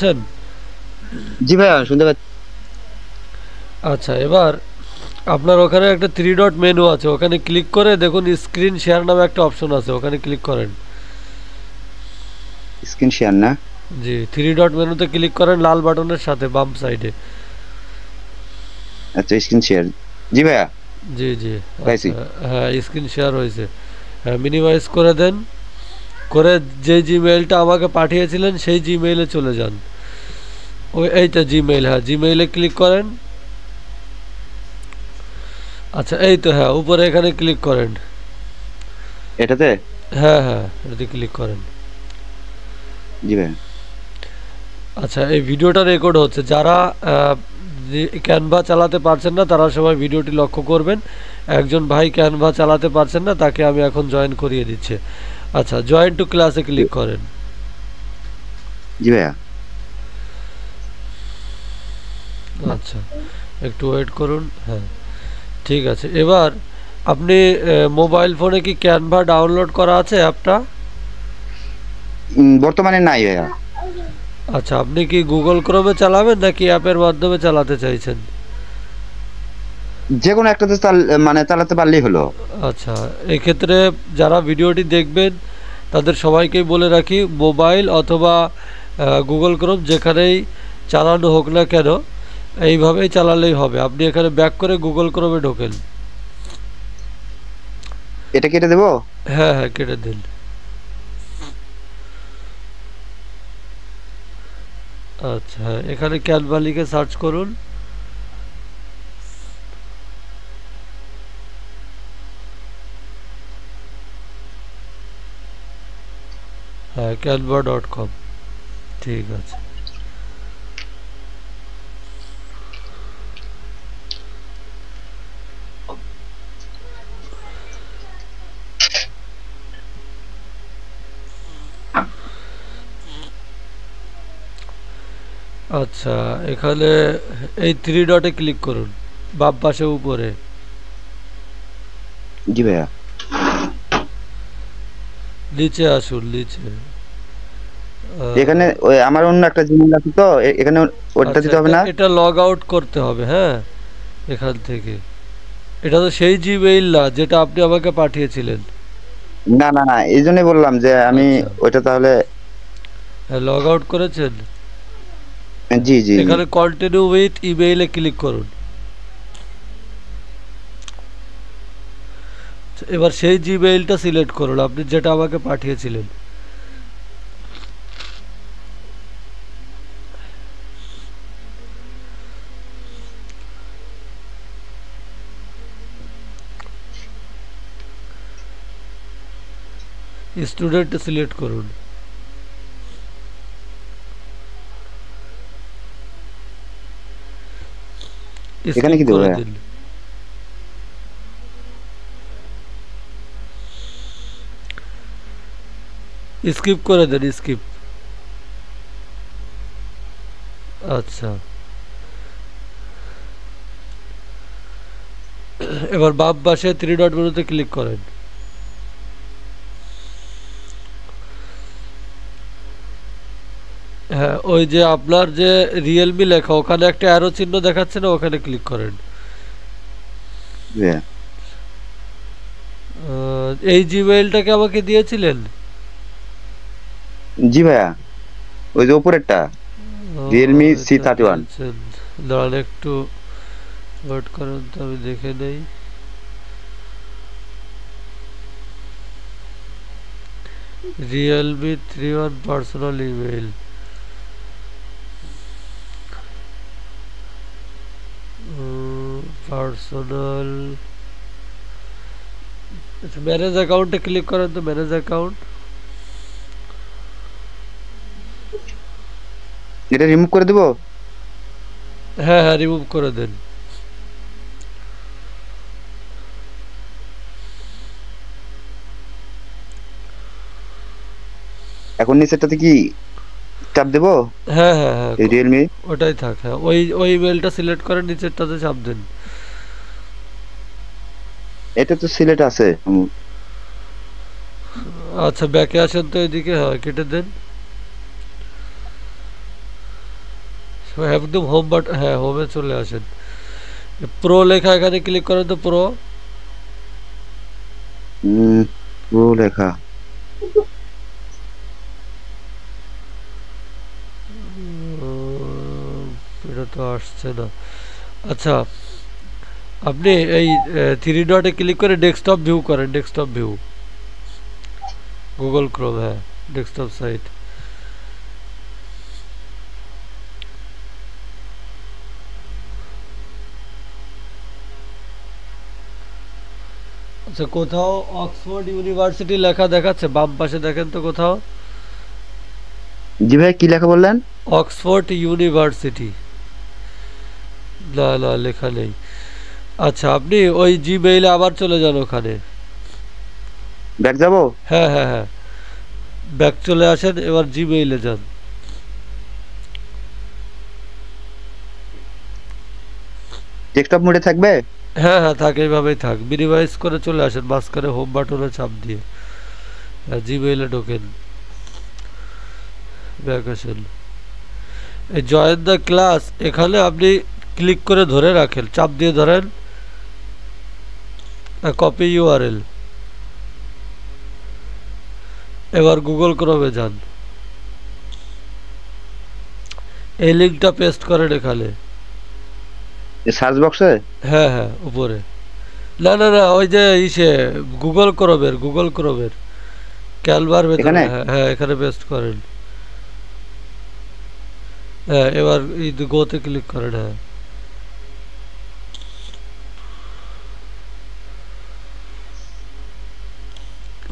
পাচ্ছেন? জি ভাইয়া শুনতে পাচ্ছি। আচ্ছা, এবার আপনার ওখানে একটা থ্রি ডট মেনু আছে, ওখানে ক্লিক করে দেখুন স্ক্রিন শেয়ার নামে একটা অপশন আছে, ওখানে ক্লিক করেন। স্ক্রিন শেয়ার না? জি, থ্রি ডট মেনুতে ক্লিক করেন লাল বাটনের সাথে বাম সাইডে। আচ্ছা স্ক্রিন শেয়ার। জি ভাইয়া জি জি। পাইছি। আচ্ছা, হ্যাঁ স্ক্রিন শেয়ার হয়েছে। হ্যাঁ, মিনিমাইজ করে দেন, করে যে জিমেইলটা আমাকে পাঠিয়েছিলেন সেই জিমেইলে চলে যান। ওই এইটা জিমেইল, হ্যাঁ জিমেইলে ক্লিক করেন। আচ্ছা এই তো, হ্যাঁ উপরে এখানে ক্লিক করেন। এটাতে? হ্যাঁ হ্যাঁ, এটাতে ক্লিক করেন। জি ভাইয়া। আচ্ছা, এই ভিডিওটা রেকর্ড হচ্ছে, যারা ক্যানভা চালাতে পারছেন না তারা সবাই ভিডিওটি লক্ষ্য করবেন। একজন ভাই ক্যানভা চালাতে পারছেন না, তাকে আমি এখন জয়েন করিয়ে দিচ্ছি। আচ্ছা, জয়েন টু ক্লাসে ক্লিক করেন। জি ভাইয়া। আচ্ছা, একটু ওয়েট করুন। হ্যাঁ ঠিক আছে। এবার আপনি মোবাইল ফোনে কি ক্যানভা ডাউনলোড করা আছে অ্যাপটা? বর্তমানে নাই ভাইয়া। আচ্ছা, আপনি কি গুগল ক্রোমে চালাবেন নাকি অ্যাপের মাধ্যমে চালাতে চাইছেন? যে কোনো একটাতে মানে চালাতে পারলেই হলো। আচ্ছা, এক্ষেত্রে যারা ভিডিওটি দেখবেন তাদের সবাইকেই বলে রাখি, মোবাইল অথবা গুগল ক্রোম যেখানেই চালানো হোক না কেন এইভাবেই চালালেই হবে। আপনি এখানে ব্যাক করে গুগল ক্রোমে ঢোকেন। এটা কেটে দেবো? হ্যাঁ হ্যাঁ, কেটে দিন। আচ্ছা, হ্যাঁ এখানে ক্যানভা লিখে সার্চ করুন। হ্যাঁ canva.com, ঠিক আছে। আচ্ছা, এখানে এই থ্রি ডটে ক্লিক করুন বাম পাশে উপরে। জি ভাইয়া। নিচে আসুন, নিচে। এখানে ওই আমার অন্য একটা জিমেইল আছে তো এখানে ওটা আচ্ছা, দিতে হবে এটা না? এটা লগ আউট করতে হবে, হ্যাঁ এখান থেকে। এটা তো সেই জিমেইল না যেটা আপনি আমাকে পাঠিয়েছিলেন। না না না, এই জন্যই বললাম যে আমি আচ্ছা, ওইটা তাহলে। হ্যাঁ লগ আউট করেছেন। জি জি জি। এখানে কন্টিনিউ উইথ ইমেইলে ক্লিক করুন। এবার সেই জিমেইলটা সিলেক্ট করুন আপনি যেটা আমাকে পাঠিয়েছিলেন। স্টুডেন্ট সিলেক্ট করুন। এখানে স্কিপ কি দেবো করে ভাইয়া? দিন। স্কিপ করে দেন, স্কিপ। আচ্ছা, এবার বাম পাশে থ্রি ডট মেনুতে ক্লিক করেন। হ্যাঁ, ওই যে আপনার যে রিয়েলমি লেখা ওখানে একটা অ্যারো চিহ্ন দেখাচ্ছে না, ওখানে ক্লিক করেন। জি ভাইয়া। এই জিমেইলটাকে আমাকে দিয়েছিলেন? জি ভাইয়া, ওই যে উপরেরটা, ও, রিয়েলমি সি এটা 31। দিয়েছেন। দাঁড়ান একটু ওয়েট করেন তো, আমি দেখে নেই। Realme 31 personal email. পার্সোনাল, আচ্ছা ম্যানেজ অ্যাকাউন্টে ক্লিক করেন তো, ম্যানেজ অ্যাকাউন্ট। এটা রিমুভ করে দেবো? হ্যাঁ হ্যাঁ, রিমুভ করে দেন। এখন নিচেরটাতে কি চাপ দেবো? হ্যাঁ হ্যাঁ হ্যাঁ, এই রিয়েলমি। ওটাই থাক। হ্যাঁ, ওই ওই ইমেলটা সিলেক্ট করে নিচেরটাতে চাপ দেন। এটা তো সিলেট আছে। আচ্ছা, ব্যাকে আসেন তো এদিকে, হ্যাঁ কেটে দেন। একদম হোম বাটন, হ্যাঁ হোমে চলে আসেন, প্রো লেখা এখানে ক্লিক করেন তো, প্রো। প্রো লেখা। এটা তো আসছে না। আচ্ছা, আপনি এই থ্রি ডটে ক্লিক করে ডেস্কটপ ভিউ করেন, ডেস্কটপ ভিউ, গুগল ক্রোম, হ্যাঁ ডেস্কটপ সাইট। আচ্ছা, কোথাও অক্সফোর্ড ইউনিভার্সিটি লেখা দেখাচ্ছে? বাম পাশে দেখেন তো কোথাও। জি ভাই, কি লেখা বললেন? অক্সফোর্ড ইউনিভার্সিটি, না না লেখা নেই। আচ্ছা, আপনি ওই জিমেইলে আবার চলে যান ওখানে। ব্যাক যাবো? হ্যাঁ হ্যাঁ হ্যাঁ, ব্যাক চলে আসেন, এবার জিমেইলে যান। ডেস্কটপ মোডে থাকবে? হ্যাঁ হ্যাঁ থাক, এইভাবেই থাক, মিনিমাইজ করে চলে আসেন, মাঝখানে হোম বাটনে চাপ দিয়ে জিমেইলে ঢোকেন, ব্যাক আসেন। এই জয়েন দ্য ক্লাস, এখানে আপনি ক্লিক করে ধরে রাখেন, চাপ দিয়ে ধরেন, কপি ইউআরএল। এবার গুগল ক্রোমে যান, এই লিঙ্কটা পেস্ট করেন এখানে। সার্চ বক্সে? হ্যাঁ হ্যাঁ উপরে, না না না ওই যে ইসে গুগল ক্রোমের, গুগল ক্রোমের ক্যানভার ভেতরে, এখানে? হ্যাঁ হ্যাঁ এখানে পেস্ট করেন। হ্যাঁ এবার এই গোতে ক্লিক করেন, হ্যাঁ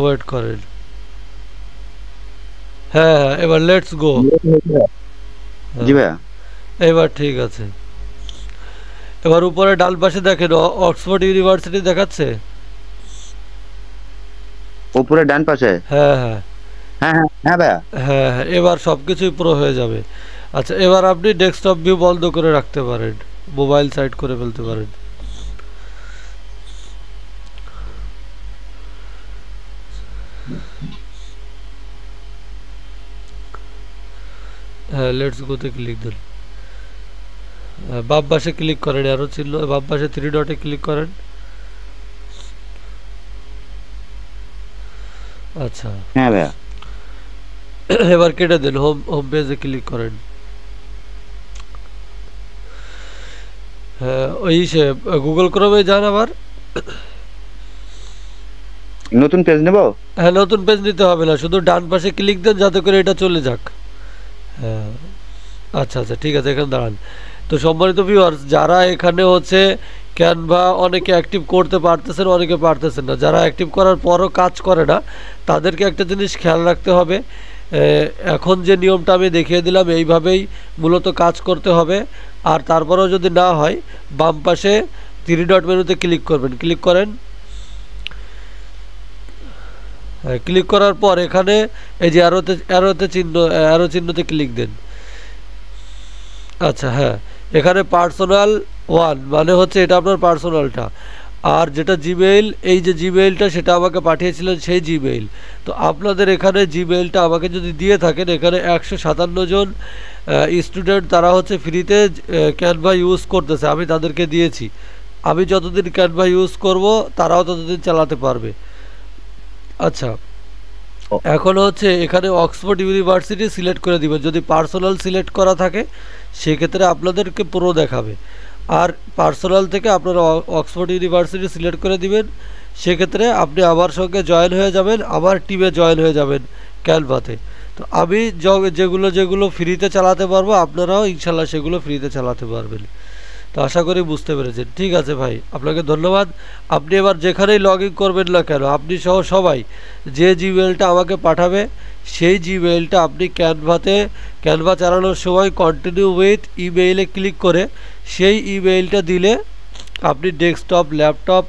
ওয়েট করেন, হ্যাঁ হ্যাঁ এবার লেটস গো। জি ভাইয়া। এবার ঠিক আছে, এবার উপরে ডান পাশে দেখেন অক্সফোর্ড ইউনিভার্সিটি দেখাচ্ছে। উপরে ডান পাশে? হ্যাঁ হ্যাঁ হ্যাঁ হ্যাঁ হ্যাঁ ভাইয়া। হ্যাঁ হ্যাঁ, এবার সব কিছুই প্রো হয়ে যাবে। আচ্ছা, এবার আপনি ডেস্কটপ ভিউ বন্ধ করে রাখতে পারেন, মোবাইল সাইড করে ফেলতে পারেন। হ্যাঁ লেটস গোতে ক্লিক দেন, বাম পাশে ক্লিক করেন, অ্যারো চিহ্ন বাম পাশে থ্রি ডটে ক্লিক করেন। আচ্ছা, হ্যাঁ ভাইয়া। এবার কেটে দেন, হোম হোম পেজে ক্লিক করেন। হ্যাঁ ওই সে গুগল ক্রোমে যান আবার। নতুন পেজ নেব? হ্যাঁ নতুন পেজ নিতে হবে না, শুধু ডান পাশে ক্লিক দেন যাতে করে এটা চলে যাক। হ্যাঁ আচ্ছা আচ্ছা ঠিক আছে, এখানে দাঁড়ান। তো সম্মানিত ভিউয়ার্স, যারা এখানে হচ্ছে ক্যানভা অনেকে অ্যাক্টিভ করতে পারতেছেন, অনেকে পারতেছেন না, যারা অ্যাক্টিভ করার পরও কাজ করে না তাদেরকে একটা জিনিস খেয়াল রাখতে হবে। এখন যে নিয়মটা আমি দেখিয়ে দিলাম এইভাবেই মূলত কাজ করতে হবে। আর তারপরেও যদি না হয়, বাম পাশে থ্রি ডট মেনুতে ক্লিক করবেন, ক্লিক করেন, ক্লিক করার পর এখানে এই যে অ্যারোতে চিহ্ন, অ্যারো চিহ্নতে ক্লিক দেন। আচ্ছা হ্যাঁ, এখানে পার্সোনাল ওয়ান মানে হচ্ছে এটা আপনার পার্সোনালটা, আর যেটা জিমেইল, এই যে জিমেইলটা সেটা আমাকে পাঠিয়েছিলেন সেই জিমেইল। তো আপনাদের এখানে জিমেইলটা আমাকে যদি দিয়ে থাকেন, এখানে 157 জন স্টুডেন্ট তারা হচ্ছে ফ্রিতে ক্যানভা ইউজ করতেছে, আমি তাদেরকে দিয়েছি। আমি যতদিন ক্যানভা ইউজ করব তারাও ততদিন চালাতে পারবে। আচ্ছা, এখন হচ্ছে এখানে অক্সফোর্ড ইউনিভার্সিটি সিলেক্ট করে দিবেন, যদি পার্সোনাল সিলেক্ট করা থাকে সেক্ষেত্রে আপনাদেরকে প্রো দেখাবে, আর পার্সোনাল থেকে আপনারা অক্সফোর্ড ইউনিভার্সিটি সিলেক্ট করে দিবেন, সেক্ষেত্রে আপনি আমার সঙ্গে জয়েন হয়ে যাবেন, আমার টিমে জয়েন হয়ে যাবেন ক্যানভাতে। তো আমি যেগুলো যেগুলো ফ্রিতে চালাতে পারবো আপনারাও ইনশাল্লাহ সেগুলো ফ্রিতে চালাতে পারবেন। তো আশা করি বুঝতে পেরেছেন। ঠিক আছে ভাই, আপনাকে ধন্যবাদ। আপনি এবার যেখানেই লগ ইন করবেন না কেন, আপনি সহ সবাই যে জিমেলটা আমাকে পাঠাবে সেই জিমেলটা আপনি ক্যানভা চালানোর সময় কন্টিনিউ উইথ ইমেইলে ক্লিক করে সেই ইমেইলটা দিলে আপনি ডেস্কটপ, ল্যাপটপ,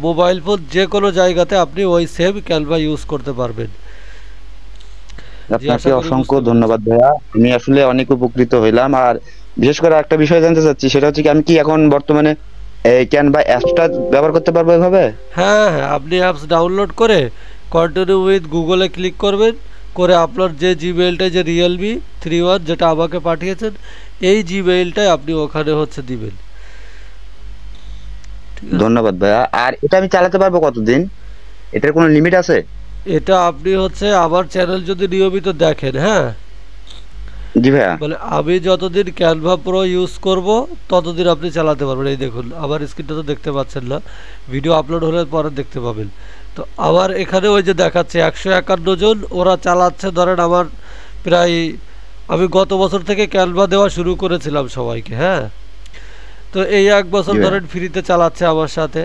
মোবাইল ফোন যে কোনো জায়গাতে আপনি ওই সেম ক্যানভা ইউজ করতে পারবেন। আপনাকে অসংখ্য ধন্যবাদ ভাইয়া, আমি আসলে অনেক উপকৃত হইলাম। আর বিশেষ করে একটা বিষয় জানতে চাচ্ছি, সেটা হচ্ছে কি আমি কি এখন বর্তমানে এই ক্যানভা অ্যাপসটা ব্যবহার করতে পারবো এভাবে? হ্যাঁ হ্যাঁ, আপনি অ্যাপস ডাউনলোড করে কন্টিনিউ উইথ গুগলে ক্লিক করবেন, করে আপনার যে জিমেইলটা, যে Realme 31 যেটা আমাকে পাঠিয়েছেন, এই জিমেইলটাই আপনি ওখানে হচ্ছে দিবেন। ঠিক আছে? ধন্যবাদ ভাইয়া। আর এটা আমি চালাতে পারবো কতদিন? এটার কোনো লিমিট আছে? এটা আপনি হচ্ছে আমার চ্যানেল যদি নিয়মিত দেখেন, হ্যাঁ, জি ভাইয়া। মানে আমি যতদিন ক্যানভা প্রো ইউজ করব ততদিন আপনি চালাতে পারবেন। এই দেখুন আমার স্ক্রিনটা তো দেখতে পাচ্ছেন না, ভিডিও আপলোড হলে পরে দেখতে পাবেন। তো আমার এখানে ওই যে দেখাচ্ছে 151 জন ওরা চালাচ্ছে। ধরেন আমার প্রায়, আমি গত বছর থেকে ক্যানভা দেওয়া শুরু করেছিলাম সবাইকে, হ্যাঁ। তো এই 1 বছর জি ভাইয়া। ধরেন ফ্রিতে চালাচ্ছে আমার সাথে।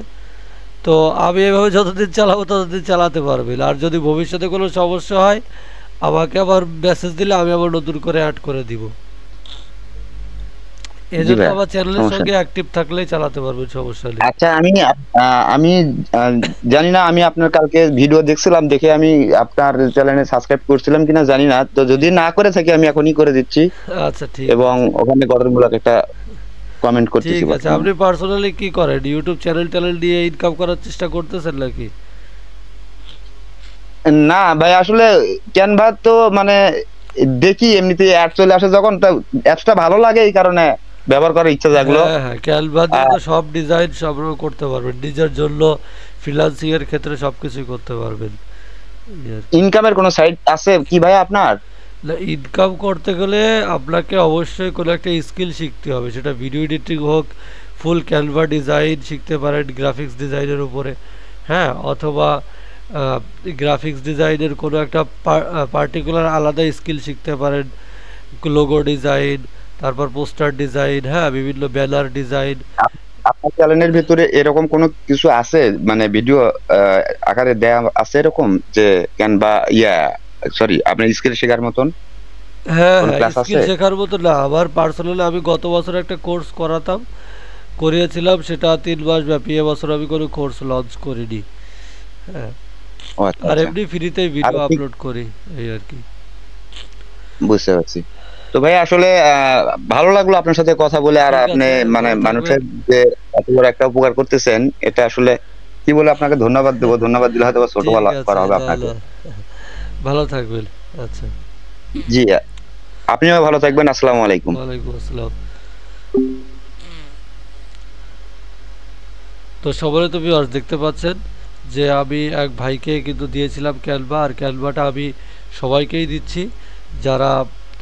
তো আমি এভাবে যতদিন চালাবো ততদিন চালাতে পারবেন। আর যদি ভবিষ্যতে কোনো সমস্যা হয় আমাকে আবার মেসেজ দিলে আমি আবার নতুন করে অ্যাড করে দিব। জি এজন্য ভাইয়া, আমার চ্যানেলের সমস্যা সঙ্গে নেই। অ্যাক্টিভ থাকলেই চালাতে পারবেন, সমস্যা নেই। আচ্ছা, আমি জানি না, আমি আপনার কালকে ভিডিও দেখছিলাম, দেখে আমি আপনার চ্যানেলে সাবস্ক্রাইব করছিলাম কিনা জানি না। তো যদি না করে থাকি আমি এখনই করে দিচ্ছি, আচ্ছা ঠিক এবং আছে। ওখানে গঠনমূলক একটা কমেন্ট করতেছি ঠিক আছে, বর্তমানে। আপনি পার্সোনালি কি করেন? ইউটিউব চ্যানেল ট্যানেল দিয়ে ইনকাম করার চেষ্টা করতেছেন নাকি? না ভাই, আসলে ক্যানভা তো মানে দেখি এমনিতে অ্যাড চলে আসে যখন, অ্যাপসটা ভালো লাগে এই কারণে ব্যবহার করার ইচ্ছা জাগলো। হ্যাঁ হ্যাঁ, ক্যানভা দিয়ে আর তো সব ডিজাইন সব রকম করতে পারবেন, নিজের জন্য ফ্রিল্যান্সিং এর ক্ষেত্রে সবকিছুই করতে পারবেন, এই আর কি। ইনকামের কোনো সাইট আছে কি ভাই আপনার? না, ইনকাম করতে গেলে আপনাকে অবশ্যই কোনো একটা স্কিল শিখতে হবে, সেটা ভিডিও এডিটিং হোক, ফুল ক্যানভা ডিজাইন শিখতে পারেন গ্রাফিক্স ডিজাইনের উপরে, হ্যাঁ, অথবা গ্রাফিক্স ডিজাইনের কোনো একটা পার্টিকুলার আলাদা স্কিল শিখতে পারেন, লোগো ডিজাইন, তারপর পোস্টার ডিজাইন, হ্যাঁ, বিভিন্ন ব্যানার ডিজাইন। আপনার চ্যানেলের ভিতরে এরকম কোনো কিছু আছে, মানে ভিডিও আকারে দেয়া আছে এরকম, যে ক্যানভা সরি, আপনার স্কিল শেখার মতন হ্যাঁ কোনো হ্যাঁ, ক্লাস স্কিল আছে? শেখার মতো না, আমার পার্সোনালি আমি গত বছর একটা কোর্স করিয়েছিলাম, সেটা 3 মাস ব্যাপী। এবছর আমি কোনো কোর্স লঞ্চ করিনি, হ্যাঁ। ও আচ্ছা আর আচ্ছা। এমনি ফ্রিতেই আর ভিডিও ঠিক, আপলোড করি, এই আর কি। বুঝতে পারছি। তো ভাই আসলে ভালো লাগলো আপনার সাথে কথা বলে। আর ঠিক আপনি আছে, মানে ভালো থাকবেন। মানুষের যে এত বড় একটা উপকার করতেছেন, এটা আসলে কি বলে আপনাকে ধন্যবাদ দেবো, ধন্যবাদ দিলে হয়তো বা ছোট ঠিক আছে, করা হবে না আপনাকে। না, ভালো থাকবেন। আচ্ছা, জি, আপনিও ভালো থাকবেন। আসসালামু আলাইকুম। ওয়ালাইকুম আসসালাম। তো সবাই তো ভিউয়ার্স দেখতে পাচ্ছেন যে আমি এক ভাইকে কিন্তু দিয়েছিলাম ক্যানভা, আর ক্যানভাটা আমি সবাইকেই দিচ্ছি যারা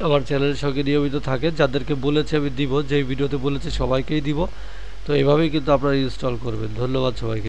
আমার চ্যানেলের সঙ্গে নিয়মিত থাকেন, যাদেরকে বলেছি আমি দিব, যেই ভিডিওতে বলেছি সবাইকেই দিব। তো এভাবেই কিন্তু আপনারা ইনস্টল করবেন। ধন্যবাদ সবাইকে।